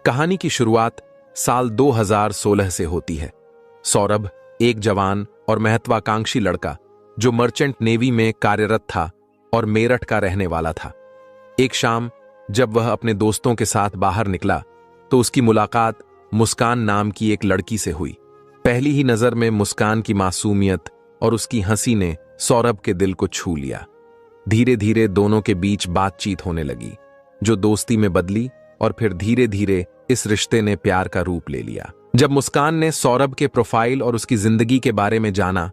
कहानी की शुरुआत साल 2016 से होती है। सौरभ एक जवान और महत्वाकांक्षी लड़का जो मर्चेंट नेवी में कार्यरत था और मेरठ का रहने वाला था। एक शाम जब वह अपने दोस्तों के साथ बाहर निकला तो उसकी मुलाकात मुस्कान नाम की एक लड़की से हुई। पहली ही नजर में मुस्कान की मासूमियत और उसकी हंसी ने सौरभ के दिल को छू लिया। धीरे धीरे दोनों के बीच बातचीत होने लगी, जो दोस्ती में बदली और फिर धीरे धीरे इस रिश्ते ने प्यार का रूप ले लिया। जब मुस्कान ने सौरभ के प्रोफाइल और उसकी जिंदगी के बारे में जाना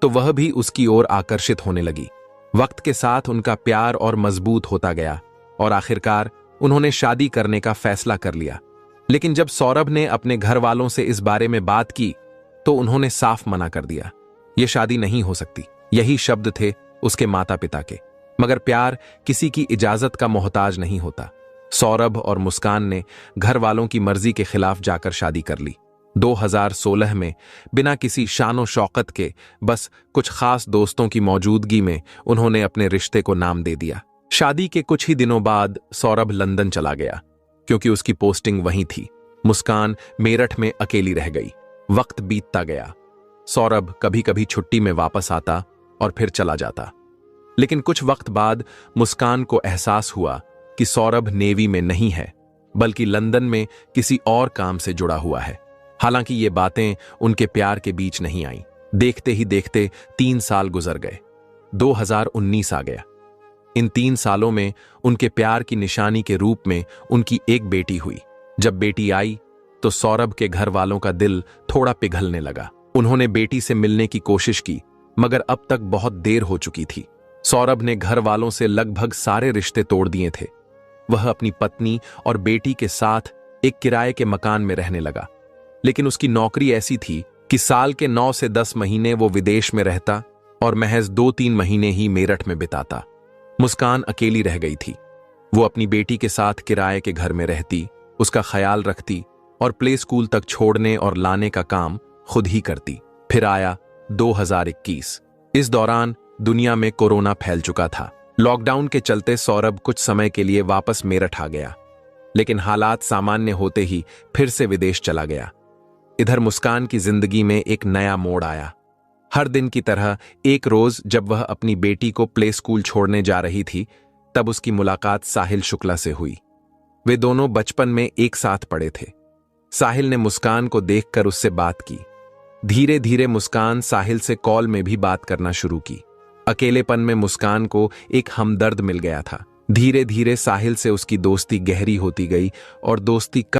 तो वह भी उसकी ओर आकर्षित होने लगी। वक्त के साथ उनका प्यार और मजबूत होता गया और आखिरकार उन्होंने शादी करने का फैसला कर लिया। लेकिन जब सौरभ ने अपने घर वालों से इस बारे में बात की तो उन्होंने साफ मना कर दिया। यह शादी नहीं हो सकती, यही शब्द थे उसके माता पिता के। मगर प्यार किसी की इजाजत का मोहताज नहीं होता। सौरभ और मुस्कान ने घर वालों की मर्जी के खिलाफ जाकर शादी कर ली। 2016 में बिना किसी शानो शौकत के, बस कुछ खास दोस्तों की मौजूदगी में उन्होंने अपने रिश्ते को नाम दे दिया। शादी के कुछ ही दिनों बाद सौरभ लंदन चला गया क्योंकि उसकी पोस्टिंग वहीं थी। मुस्कान मेरठ में अकेली रह गई। वक्त बीतता गया। सौरभ कभी कभी छुट्टी में वापस आता और फिर चला जाता। लेकिन कुछ वक्त बाद मुस्कान को एहसास हुआ कि सौरभ नेवी में नहीं है, बल्कि लंदन में किसी और काम से जुड़ा हुआ है। हालांकि ये बातें उनके प्यार के बीच नहीं आईं। देखते ही देखते 3 साल गुजर गए। 2019 आ गया। इन 3 सालों में उनके प्यार की निशानी के रूप में उनकी एक बेटी हुई। जब बेटी आई तो सौरभ के घर वालों का दिल थोड़ा पिघलने लगा। उन्होंने बेटी से मिलने की कोशिश की, मगर अब तक बहुत देर हो चुकी थी। सौरभ ने घर वालों से लगभग सारे रिश्ते तोड़ दिए थे। वह अपनी पत्नी और बेटी के साथ एक किराए के मकान में रहने लगा। लेकिन उसकी नौकरी ऐसी थी कि साल के 9 से 10 महीने वो विदेश में रहता और महज 2-3 महीने ही मेरठ में बिताता। मुस्कान अकेली रह गई थी। वो अपनी बेटी के साथ किराए के घर में रहती, उसका ख्याल रखती और प्ले स्कूल तक छोड़ने और लाने का काम खुद ही करती। फिर आया 2021। इस दौरान दुनिया में कोरोना फैल चुका था। लॉकडाउन के चलते सौरभ कुछ समय के लिए वापस मेरठ आ गया, लेकिन हालात सामान्य होते ही फिर से विदेश चला गया। इधर मुस्कान की जिंदगी में एक नया मोड़ आया। हर दिन की तरह एक रोज जब वह अपनी बेटी को प्ले स्कूल छोड़ने जा रही थी, तब उसकी मुलाकात साहिल शुक्ला से हुई। वे दोनों बचपन में एक साथ पढ़े थे। साहिल ने मुस्कान को देखकर उससे बात की। धीरे धीरे मुस्कान साहिल से कॉल में भी बात करना शुरू की। अकेलेपन में मुस्कान को एक हमदर्द मिल गया था। धीरे धीरे साहिल से उसकी दोस्ती गहरी होती गई और दोस्ती